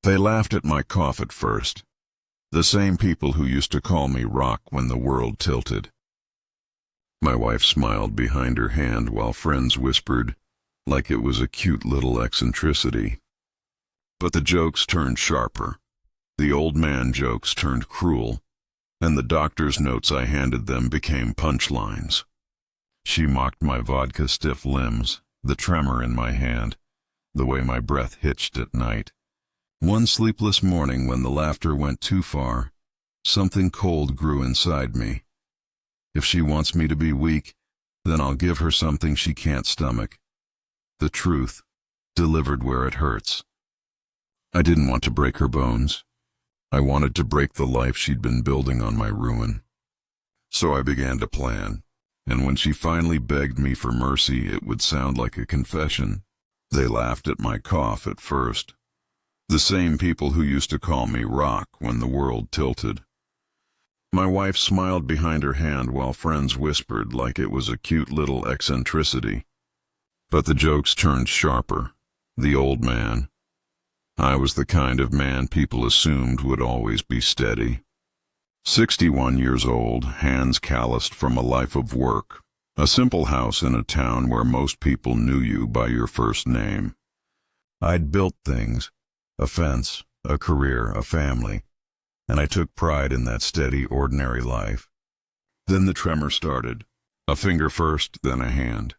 They laughed at my cough at first. The same people who used to call me Rock when the world tilted. My wife smiled behind her hand while friends whispered, like it was a cute little eccentricity. But the jokes turned sharper. The old man jokes turned cruel, and the doctor's notes I handed them became punchlines. She mocked my vodka-stiff limbs, the tremor in my hand, the way my breath hitched at night. One sleepless morning when the laughter went too far, something cold grew inside me. If she wants me to be weak, then I'll give her something she can't stomach. The truth, delivered where it hurts. I didn't want to break her bones. I wanted to break the life she'd been building on my ruin. So I began to plan, and when she finally begged me for mercy, it would sound like a confession. They laughed at my cough at first. The same people who used to call me Rock when the world tilted. My wife smiled behind her hand while friends whispered like it was a cute little eccentricity. But the jokes turned sharper. The old man. I was the kind of man people assumed would always be steady. 61 years old, hands calloused from a life of work. A simple house in a town where most people knew you by your first name. I'd built things. A fence, a career, a family, and I took pride in that steady, ordinary life. Then the tremor started. A finger first, then a hand.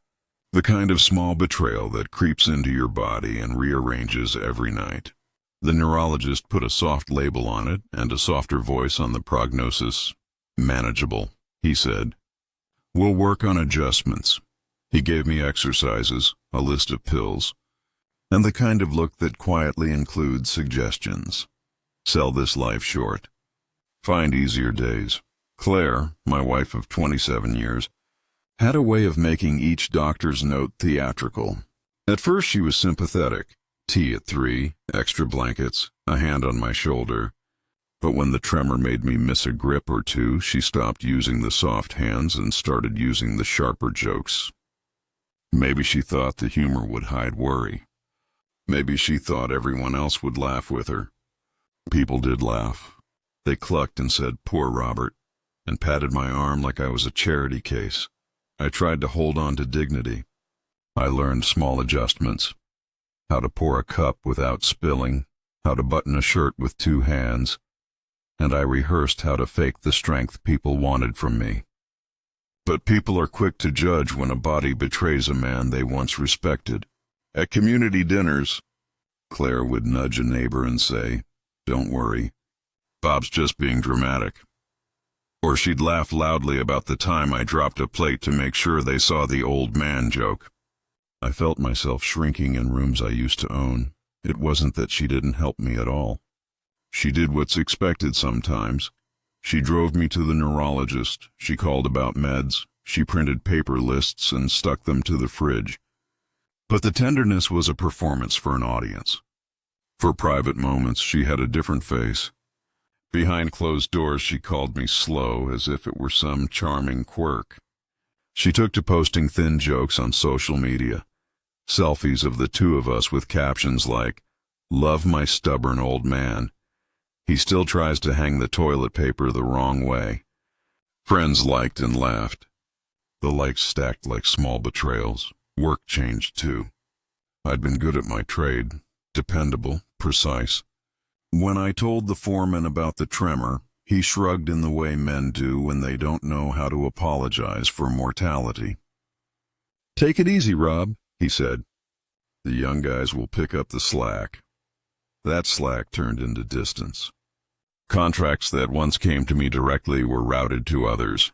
The kind of small betrayal that creeps into your body and rearranges every night. The neurologist put a soft label on it and a softer voice on the prognosis. Manageable, he said. We'll work on adjustments. He gave me exercises, a list of pills, and the kind of look that quietly includes suggestions. Sell this life short. Find easier days. Claire, my wife of 27 years, had a way of making each doctor's note theatrical. At first she was sympathetic. Tea at 3, extra blankets, a hand on my shoulder. But when the tremor made me miss a grip or two, she stopped using the soft hands and started using the sharper jokes. Maybe she thought the humor would hide worry. Maybe she thought everyone else would laugh with her. People did laugh. They clucked and said, "Poor Robert," and patted my arm like I was a charity case. I tried to hold on to dignity. I learned small adjustments. How to pour a cup without spilling, how to button a shirt with 2 hands, and I rehearsed how to fake the strength people wanted from me. But people are quick to judge when a body betrays a man they once respected. At community dinners, Claire would nudge a neighbor and say, "Don't worry, Bob's just being dramatic." Or she'd laugh loudly about the time I dropped a plate to make sure they saw the old man joke. I felt myself shrinking in rooms I used to own. It wasn't that she didn't help me at all. She did what's expected sometimes. She drove me to the neurologist, she called about meds, she printed paper lists and stuck them to the fridge. But the tenderness was a performance for an audience. For private moments, she had a different face. Behind closed doors, she called me slow, as if it were some charming quirk. She took to posting thin jokes on social media. Selfies of the two of us with captions like, "Love my stubborn old man. He still tries to hang the toilet paper the wrong way." Friends liked and laughed. The likes stacked like small betrayals. Work changed too. I'd been good at my trade, dependable, precise. When I told the foreman about the tremor, he shrugged in the way men do when they don't know how to apologize for mortality. "Take it easy, Rob," he said. "The young guys will pick up the slack." That slack turned into distance. Contracts that once came to me directly were routed to others.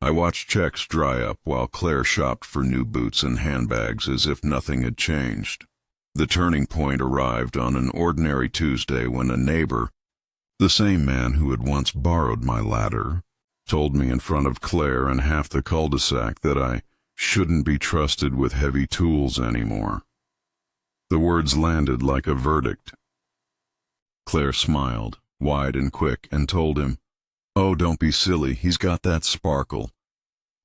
I watched checks dry up while Claire shopped for new boots and handbags as if nothing had changed. The turning point arrived on an ordinary Tuesday when a neighbor, the same man who had once borrowed my ladder, told me in front of Claire and half the cul-de-sac that I shouldn't be trusted with heavy tools anymore. The words landed like a verdict. Claire smiled, wide and quick, and told him, "Oh, don't be silly, he's got that sparkle,"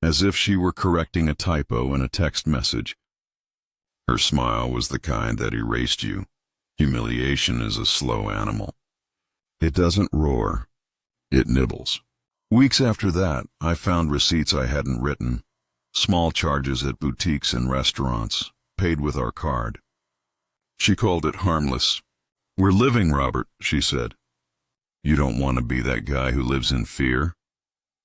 as if she were correcting a typo in a text message. Her smile was the kind that erased you. Humiliation is a slow animal. It doesn't roar. It nibbles. Weeks after that, I found receipts I hadn't written. Small charges at boutiques and restaurants, paid with our card. She called it harmless. "We're living, Robert," she said. "You don't want to be that guy who lives in fear?"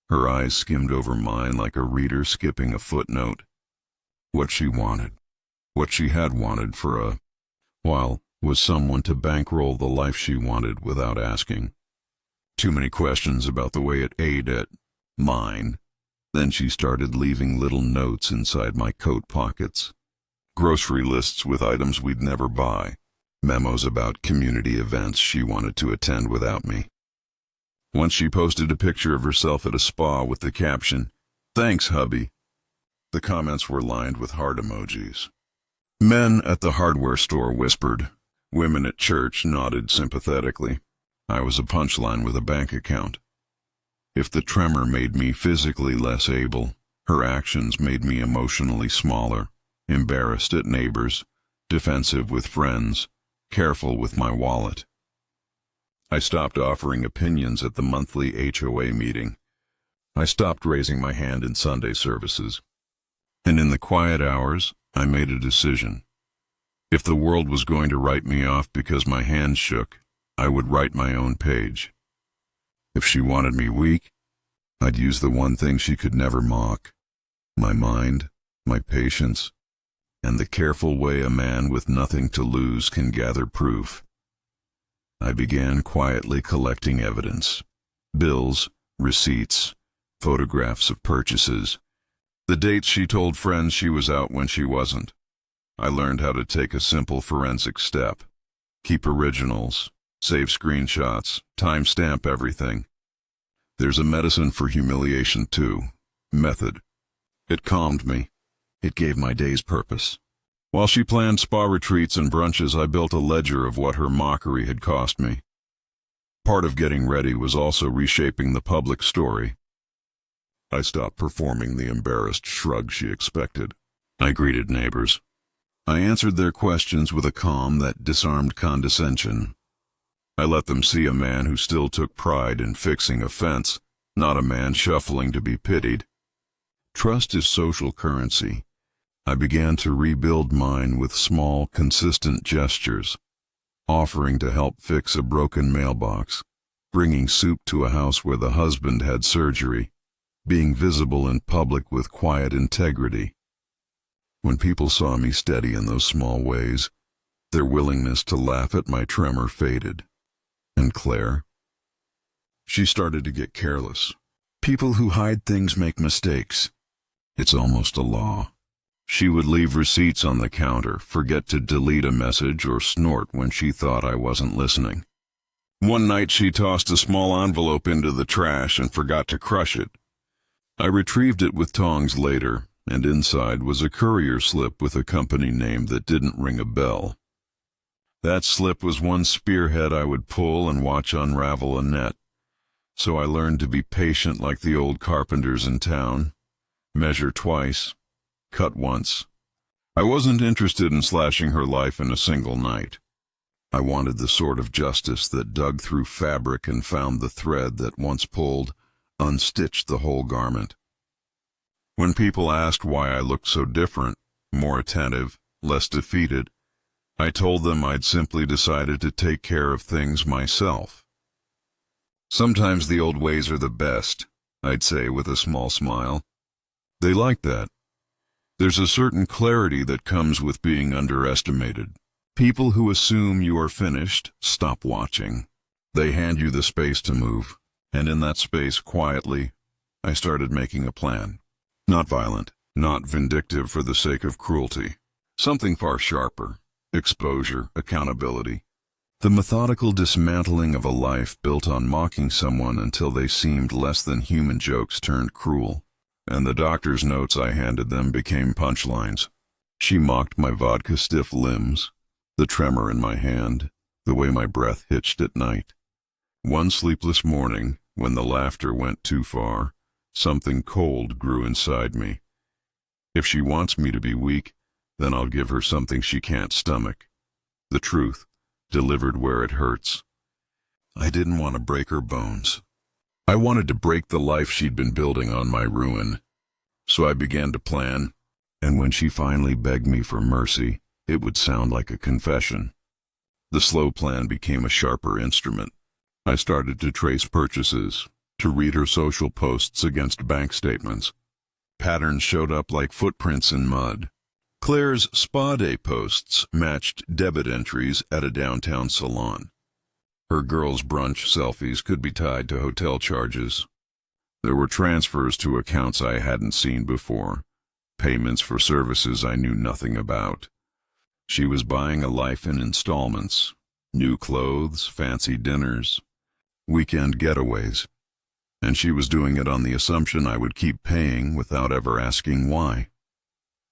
Her eyes skimmed over mine like a reader skipping a footnote. What she wanted, what she had wanted for a while, was someone to bankroll the life she wanted without asking. Too many questions about the way it ate at mine. Then she started leaving little notes inside my coat pockets. Grocery lists with items we'd never buy. Memos about community events she wanted to attend without me. Once she posted a picture of herself at a spa with the caption, "Thanks, hubby." The comments were lined with heart emojis. Men at the hardware store whispered. Women at church nodded sympathetically. I was a punchline with a bank account. If the tremor made me physically less able, her actions made me emotionally smaller, embarrassed at neighbors, defensive with friends, careful with my wallet. I stopped offering opinions at the monthly HOA meeting. I stopped raising my hand in Sunday services. And in the quiet hours, I made a decision. If the world was going to write me off because my hands shook, I would write my own page. If she wanted me weak, I'd use the one thing she could never mock: my mind, my patience, and the careful way a man with nothing to lose can gather proof. I began quietly collecting evidence: bills, receipts, photographs of purchases, the dates she told friends she was out when she wasn't. I learned how to take a simple forensic step: keep originals, save screenshots, timestamp everything. There's a medicine for humiliation too: method. It calmed me. It gave my days purpose. While she planned spa retreats and brunches, I built a ledger of what her mockery had cost me. Part of getting ready was also reshaping the public story. I stopped performing the embarrassed shrug she expected. I greeted neighbors. I answered their questions with a calm that disarmed condescension. I let them see a man who still took pride in fixing a fence, not a man shuffling to be pitied. Trust is social currency. I began to rebuild mine with small, consistent gestures: offering to help fix a broken mailbox, bringing soup to a house where the husband had surgery, being visible in public with quiet integrity. When people saw me steady in those small ways, their willingness to laugh at my tremor faded. And Claire? She started to get careless. People who hide things make mistakes. It's almost a law. She would leave receipts on the counter, forget to delete a message, or snort when she thought I wasn't listening. One night she tossed a small envelope into the trash and forgot to crush it. I retrieved it with tongs later, and inside was a courier slip with a company name that didn't ring a bell. That slip was one spearhead I would pull and watch unravel a net. So I learned to be patient like the old carpenters in town. Measure twice, cut once. I wasn't interested in slashing her life in a single night. I wanted the sort of justice that dug through fabric and found the thread that, once pulled, unstitched the whole garment. When people asked why I looked so different, more attentive, less defeated, I told them I'd simply decided to take care of things myself. Sometimes the old ways are the best, I'd say with a small smile. They like that. There's a certain clarity that comes with being underestimated. People who assume you are finished stop watching. They hand you the space to move, and in that space, quietly, I started making a plan. Not violent, not vindictive for the sake of cruelty. Something far sharper: exposure, accountability. The methodical dismantling of a life built on mocking someone until they seemed less than human jokes turned cruel. And the doctor's notes I handed them became punchlines. She mocked my vodka-stiff limbs, the tremor in my hand, the way my breath hitched at night. One sleepless morning, when the laughter went too far, something cold grew inside me. If she wants me to be weak, then I'll give her something she can't stomach: the truth, delivered where it hurts. I didn't want to break her bones. I wanted to break the life she'd been building on my ruin. So I began to plan, and when she finally begged me for mercy, it would sound like a confession. The slow plan became a sharper instrument. I started to trace purchases, to read her social posts against bank statements. Patterns showed up like footprints in mud. Claire's spa day posts matched debit entries at a downtown salon. Her girls' brunch selfies could be tied to hotel charges. There were transfers to accounts I hadn't seen before, payments for services I knew nothing about. She was buying a life in installments, new clothes, fancy dinners, weekend getaways, and she was doing it on the assumption I would keep paying without ever asking why.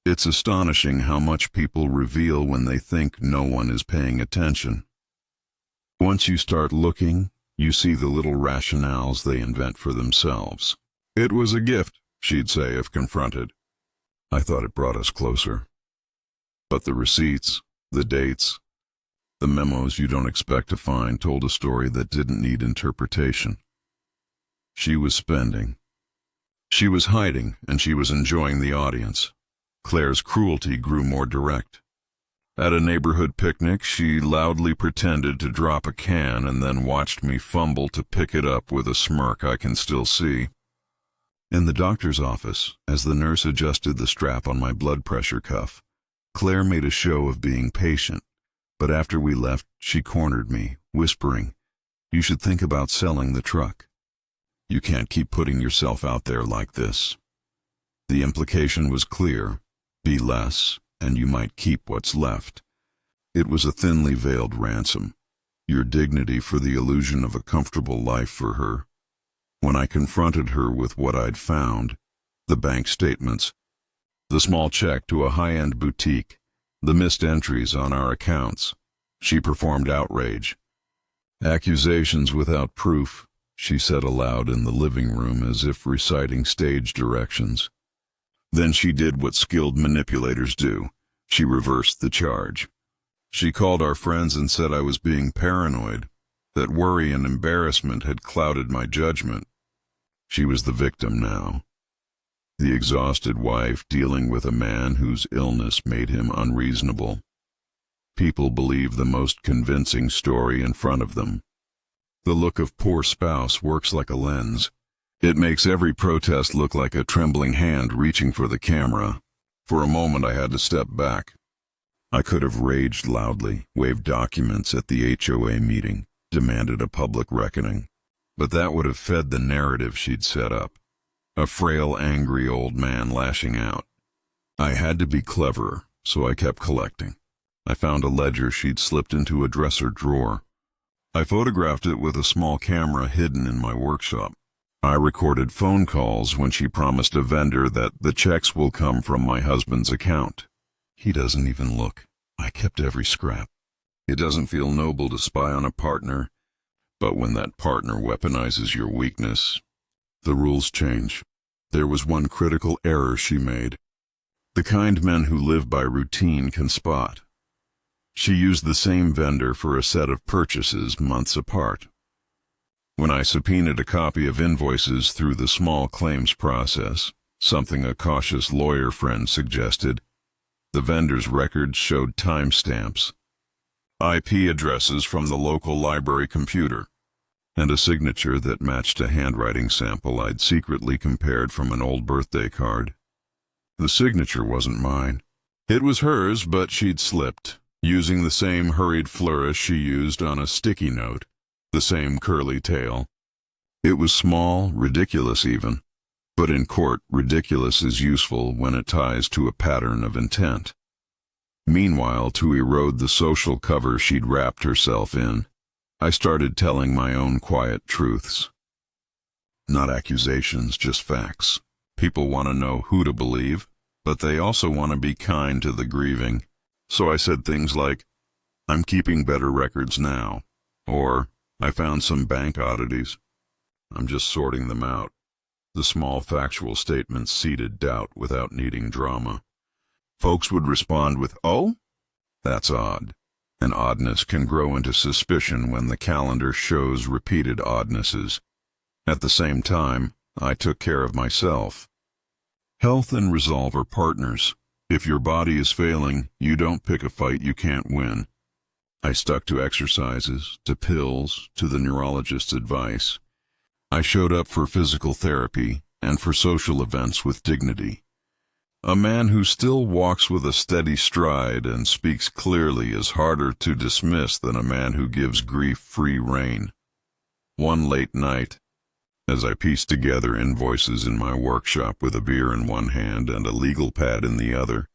It's astonishing how much people reveal when they think no one is paying attention. Once you start looking, you see the little rationales they invent for themselves. It was a gift, she'd say if confronted. I thought it brought us closer. But the receipts, the dates, the memos you don't expect to find told a story that didn't need interpretation. She was spending. She was hiding, and she was enjoying the audience. Claire's cruelty grew more direct. At a neighborhood picnic, she loudly pretended to drop a can and then watched me fumble to pick it up with a smirk I can still see. In the doctor's office, as the nurse adjusted the strap on my blood pressure cuff, Claire made a show of being patient, but after we left, she cornered me, whispering, "You should think about selling the truck. You can't keep putting yourself out there like this." The implication was clear: be less, and you might keep what's left. It was a thinly veiled ransom, your dignity for the illusion of a comfortable life for her. When I confronted her with what I'd found, the bank statements, the small check to a high-end boutique, the missed entries on our accounts, she performed outrage. "Accusations without proof," she said aloud in the living room as if reciting stage directions. Then she did what skilled manipulators do. She reversed the charge. She called our friends and said I was being paranoid, that worry and embarrassment had clouded my judgment. She was the victim now, the exhausted wife dealing with a man whose illness made him unreasonable. People believe the most convincing story in front of them. The look of poor spouse works like a lens. It makes every protest look like a trembling hand reaching for the camera. For a moment I had to step back. I could have raged loudly, waved documents at the HOA meeting, demanded a public reckoning. But that would have fed the narrative she'd set up. A frail, angry old man lashing out. I had to be cleverer, so I kept collecting. I found a ledger she'd slipped into a dresser drawer. I photographed it with a small camera hidden in my workshop. I recorded phone calls when she promised a vendor that the checks will come from my husband's account. He doesn't even look. I kept every scrap. It doesn't feel noble to spy on a partner, but when that partner weaponizes your weakness, the rules change. There was one critical error she made, the kind men who live by routine can spot. She used the same vendor for a set of purchases months apart. When I subpoenaed a copy of invoices through the small claims process, something a cautious lawyer friend suggested, the vendor's records showed timestamps, IP addresses from the local library computer, and a signature that matched a handwriting sample I'd secretly compared from an old birthday card. The signature wasn't mine. It was hers, but she'd slipped, using the same hurried flourish she used on a sticky note. The same curly tail. It was small, ridiculous even, but in court, ridiculous is useful when it ties to a pattern of intent. Meanwhile, to erode the social cover she'd wrapped herself in, I started telling my own quiet truths. Not accusations, just facts. People want to know who to believe, but they also want to be kind to the grieving. So I said things like, "I'm keeping better records now," or "I found some bank oddities. I'm just sorting them out." The small factual statements seeded doubt without needing drama. Folks would respond with, "Oh? That's odd." and oddness can grow into suspicion when the calendar shows repeated oddnesses. At the same time, I took care of myself. Health and resolve are partners. If your body is failing, you don't pick a fight you can't win. I stuck to exercises, to pills, to the neurologist's advice. I showed up for physical therapy and for social events with dignity. A man who still walks with a steady stride and speaks clearly is harder to dismiss than a man who gives grief free rein. One late night, as I pieced together invoices in my workshop with a beer in one hand and a legal pad in the other,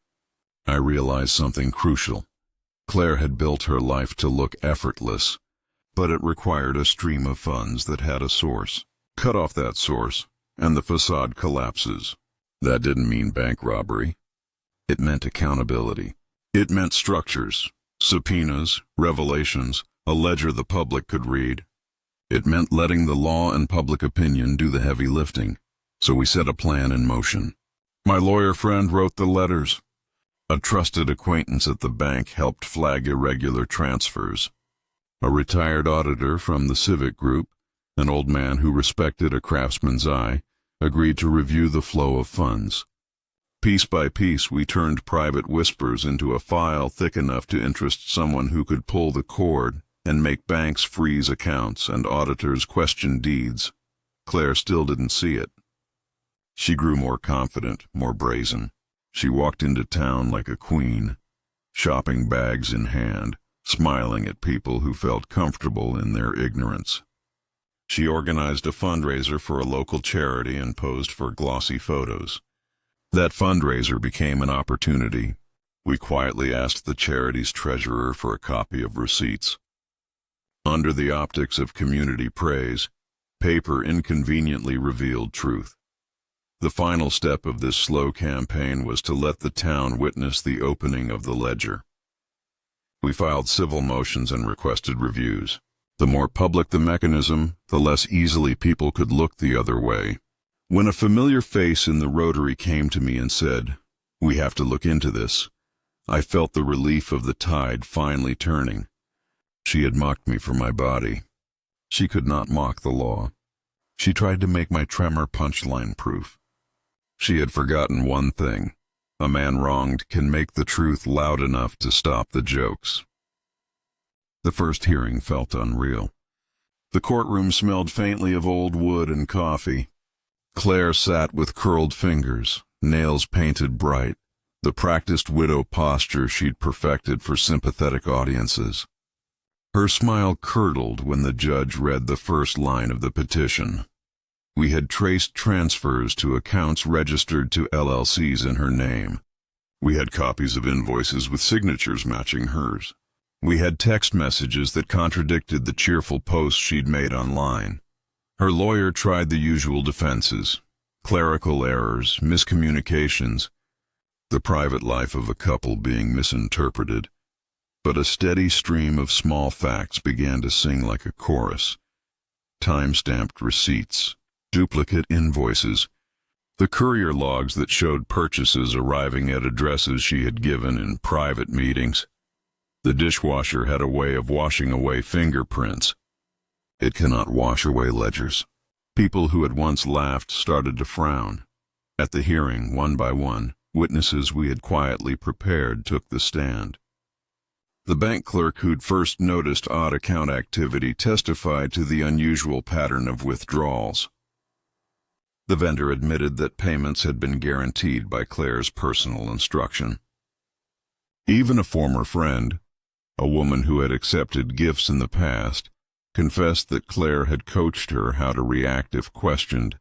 I realized something crucial. Claire had built her life to look effortless, but it required a stream of funds that had a source. Cut off that source, and the facade collapses. That didn't mean bank robbery. It meant accountability. It meant structures, subpoenas, revelations, a ledger the public could read. It meant letting the law and public opinion do the heavy lifting. So we set a plan in motion. My lawyer friend wrote the letters. A trusted acquaintance at the bank helped flag irregular transfers. A retired auditor from the civic group, an old man who respected a craftsman's eye, agreed to review the flow of funds. Piece by piece, we turned private whispers into a file thick enough to interest someone who could pull the cord and make banks freeze accounts and auditors question deeds. Claire still didn't see it. She grew more confident, more brazen. She walked into town like a queen, shopping bags in hand, smiling at people who felt comfortable in their ignorance. She organized a fundraiser for a local charity and posed for glossy photos. That fundraiser became an opportunity. We quietly asked the charity's treasurer for a copy of receipts. Under the optics of community praise, paper inconveniently revealed truth. The final step of this slow campaign was to let the town witness the opening of the ledger. We filed civil motions and requested reviews. The more public the mechanism, the less easily people could look the other way. When a familiar face in the Rotary came to me and said, "We have to look into this," I felt the relief of the tide finally turning. She had mocked me for my body. She could not mock the law. She tried to make my tremor punchline-proof. She had forgotten one thing. A man wronged can make the truth loud enough to stop the jokes. The first hearing felt unreal. The courtroom smelled faintly of old wood and coffee. Claire sat with curled fingers, nails painted bright, the practiced widow posture she'd perfected for sympathetic audiences. Her smile curdled when the judge read the first line of the petition. We had traced transfers to accounts registered to LLCs in her name. We had copies of invoices with signatures matching hers. We had text messages that contradicted the cheerful posts she'd made online. Her lawyer tried the usual defenses: clerical errors, miscommunications, the private life of a couple being misinterpreted. But a steady stream of small facts began to sing like a chorus. Time-stamped receipts, duplicate invoices, the courier logs that showed purchases arriving at addresses she had given in private meetings. The dishwasher had a way of washing away fingerprints. It cannot wash away ledgers. People who had once laughed started to frown. At the hearing, one by one, witnesses we had quietly prepared took the stand. The bank clerk who'd first noticed odd account activity testified to the unusual pattern of withdrawals. The vendor admitted that payments had been guaranteed by Claire's personal instruction. Even a former friend, a woman who had accepted gifts in the past, confessed that Claire had coached her how to react if questioned.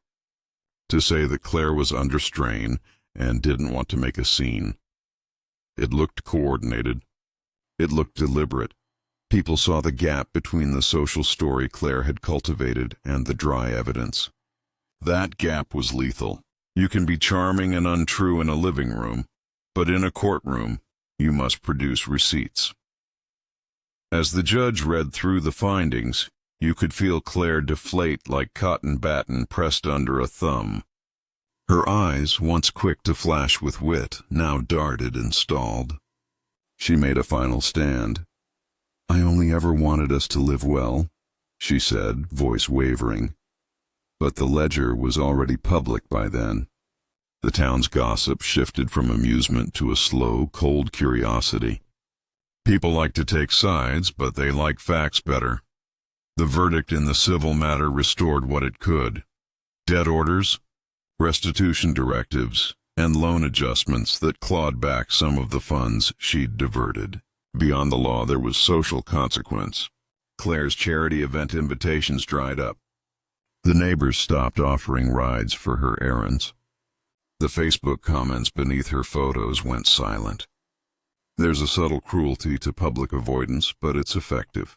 To say that Claire was under strain and didn't want to make a scene. It looked coordinated. It looked deliberate. People saw the gap between the social story Claire had cultivated and the dry evidence. That gap was lethal. You can be charming and untrue in a living room, but in a courtroom, you must produce receipts. As the judge read through the findings, you could feel Claire deflate like cotton batten pressed under a thumb. Her eyes, once quick to flash with wit, now darted and stalled. She made a final stand. "I only ever wanted us to live well," she said, voice wavering. But the ledger was already public by then. The town's gossip shifted from amusement to a slow, cold curiosity. People like to take sides, but they like facts better. The verdict in the civil matter restored what it could: debt orders, restitution directives, and loan adjustments that clawed back some of the funds she'd diverted. Beyond the law, there was social consequence. Claire's charity event invitations dried up. The neighbors stopped offering rides for her errands. The Facebook comments beneath her photos went silent. There's a subtle cruelty to public avoidance, but it's effective.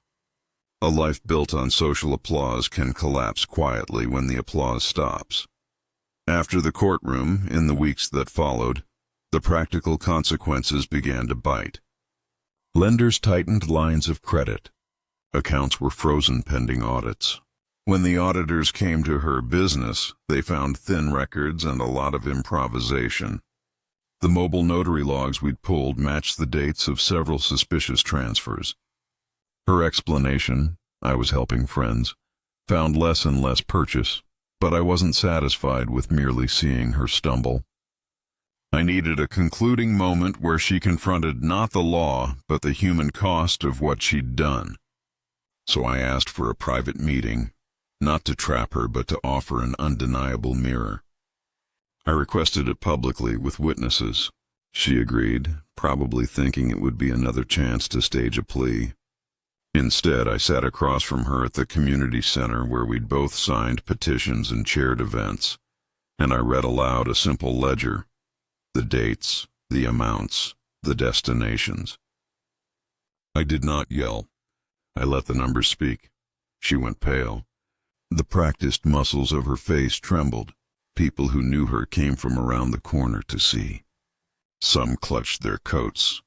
A life built on social applause can collapse quietly when the applause stops. After the courtroom, in the weeks that followed, the practical consequences began to bite. Lenders tightened lines of credit. Accounts were frozen pending audits. When the auditors came to her business, they found thin records and a lot of improvisation. The mobile notary logs we'd pulled matched the dates of several suspicious transfers. Her explanation, "I was helping friends," found less and less purchase, but I wasn't satisfied with merely seeing her stumble. I needed a concluding moment where she confronted not the law, but the human cost of what she'd done. So I asked for a private meeting, not to trap her, but to offer an undeniable mirror. I requested it publicly with witnesses. She agreed, probably thinking it would be another chance to stage a plea. Instead, I sat across from her at the community center where we'd both signed petitions and chaired events, and I read aloud a simple ledger: the dates, the amounts, the destinations. I did not yell. I let the numbers speak. She went pale. The practiced muscles of her face trembled. People who knew her came from around the corner to see. Some clutched their coats.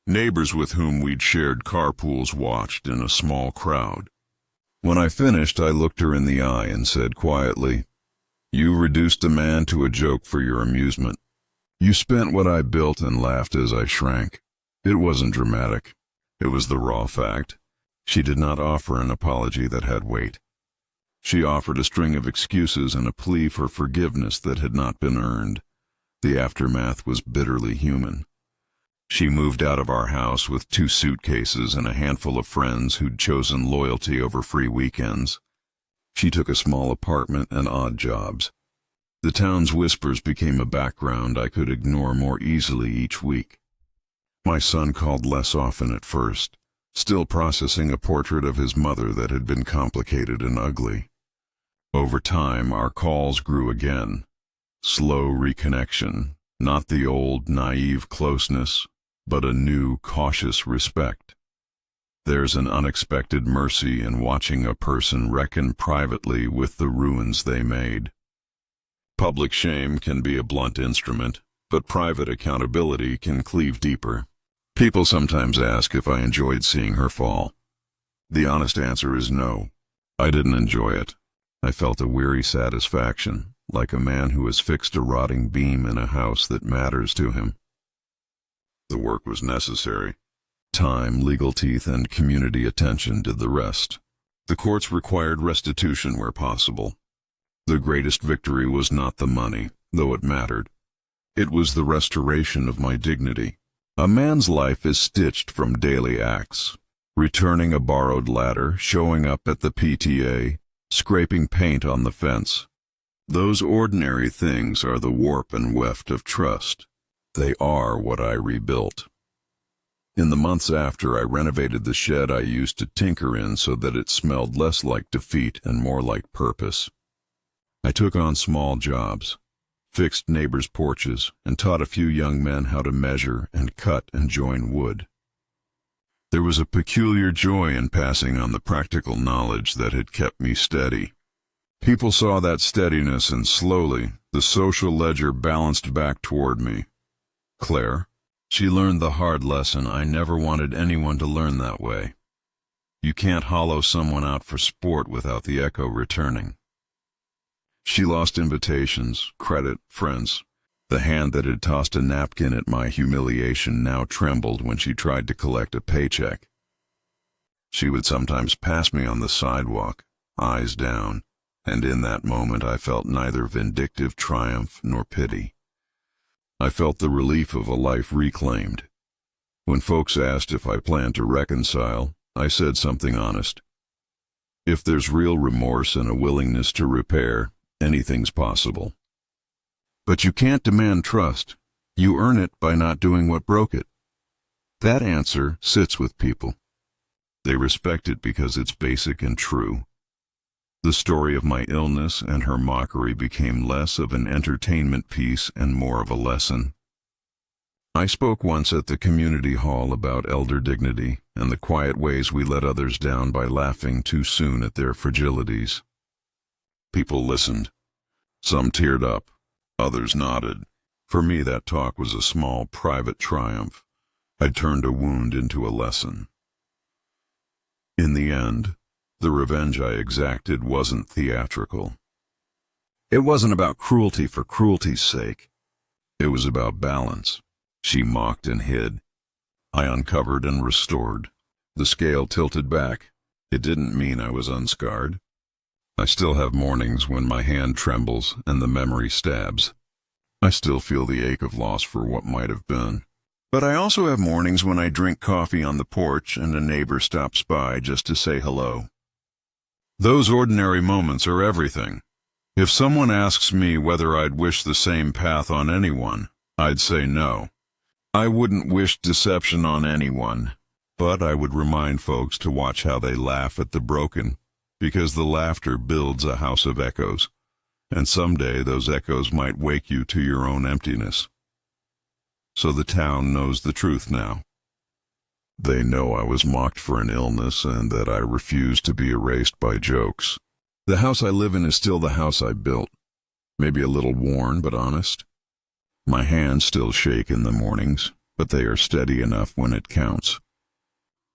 Neighbors with whom we'd shared carpools watched in a small crowd. When I finished, I looked her in the eye and said quietly, "You reduced a man to a joke for your amusement. You spent what I built and laughed as I shrank. It wasn't dramatic. It was the raw fact." She did not offer an apology that had weight. She offered a string of excuses and a plea for forgiveness that had not been earned. The aftermath was bitterly human. She moved out of our house with 2 suitcases and a handful of friends who'd chosen loyalty over free weekends. She took a small apartment and odd jobs. The town's whispers became a background I could ignore more easily each week. My son called less often at first, still processing a portrait of his mother that had been complicated and ugly. Over time, our calls grew again. Slow reconnection, not the old, naive closeness, but a new, cautious respect. There's an unexpected mercy in watching a person reckon privately with the ruins they made. Public shame can be a blunt instrument, but private accountability can cleave deeper. People sometimes ask if I enjoyed seeing her fall. The honest answer is no. I didn't enjoy it. I felt a weary satisfaction, like a man who has fixed a rotting beam in a house that matters to him. The work was necessary. Time, legal teeth, and community attention did the rest. The courts required restitution where possible. The greatest victory was not the money, though it mattered. It was the restoration of my dignity. A man's life is stitched from daily acts: returning a borrowed ladder, showing up at the PTA, scraping paint on the fence. Those ordinary things are the warp and weft of trust. They are what I rebuilt. In the months after, I renovated the shed I used to tinker in so that it smelled less like defeat and more like purpose. I took on small jobs, fixed neighbors' porches, and taught a few young men how to measure and cut and join wood. There was a peculiar joy in passing on the practical knowledge that had kept me steady. People saw that steadiness, and slowly, the social ledger balanced back toward me. Claire, she learned the hard lesson I never wanted anyone to learn that way. You can't hollow someone out for sport without the echo returning. She lost invitations, credit, friends. The hand that had tossed a napkin at my humiliation now trembled when she tried to collect a paycheck. She would sometimes pass me on the sidewalk, eyes down, and in that moment I felt neither vindictive triumph nor pity. I felt the relief of a life reclaimed. When folks asked if I planned to reconcile, I said something honest. If there's real remorse and a willingness to repair, anything's possible. But you can't demand trust. You earn it by not doing what broke it. That answer sits with people. They respect it because it's basic and true. The story of my illness and her mockery became less of an entertainment piece and more of a lesson. I spoke once at the community hall about elder dignity and the quiet ways we let others down by laughing too soon at their fragilities. People listened. Some teared up, others nodded. For me, that talk was a small, private triumph. I turned a wound into a lesson. In the end, the revenge I exacted wasn't theatrical. It wasn't about cruelty for cruelty's sake. It was about balance. She mocked and hid. I uncovered and restored. The scale tilted back. It didn't mean I was unscarred. I still have mornings when my hand trembles and the memory stabs. I still feel the ache of loss for what might have been. But I also have mornings when I drink coffee on the porch and a neighbor stops by just to say hello. Those ordinary moments are everything. If someone asks me whether I'd wish the same path on anyone, I'd say no. I wouldn't wish deception on anyone, but I would remind folks to watch how they laugh at the broken, because the laughter builds a house of echoes, and someday those echoes might wake you to your own emptiness. So the town knows the truth now. They know I was mocked for an illness and that I refused to be erased by jokes. The house I live in is still the house I built, maybe a little worn but honest. My hands still shake in the mornings, but they are steady enough when it counts.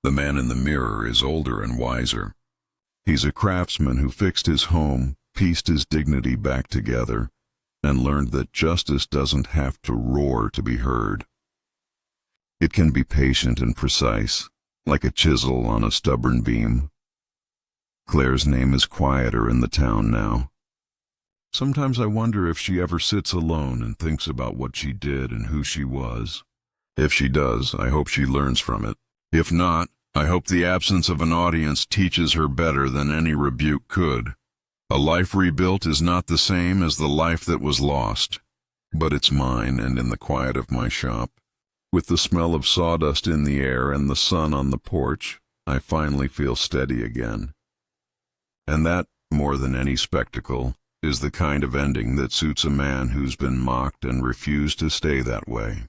The man in the mirror is older and wiser. He's a craftsman who fixed his home, pieced his dignity back together, and learned that justice doesn't have to roar to be heard. It can be patient and precise, like a chisel on a stubborn beam. Claire's name is quieter in the town now. Sometimes I wonder if she ever sits alone and thinks about what she did and who she was. If she does, I hope she learns from it. If not, I hope the absence of an audience teaches her better than any rebuke could. A life rebuilt is not the same as the life that was lost, but it's mine and in the quiet of my shop. With the smell of sawdust in the air and the sun on the porch, I finally feel steady again. And that, more than any spectacle, is the kind of ending that suits a man who's been mocked and refused to stay that way.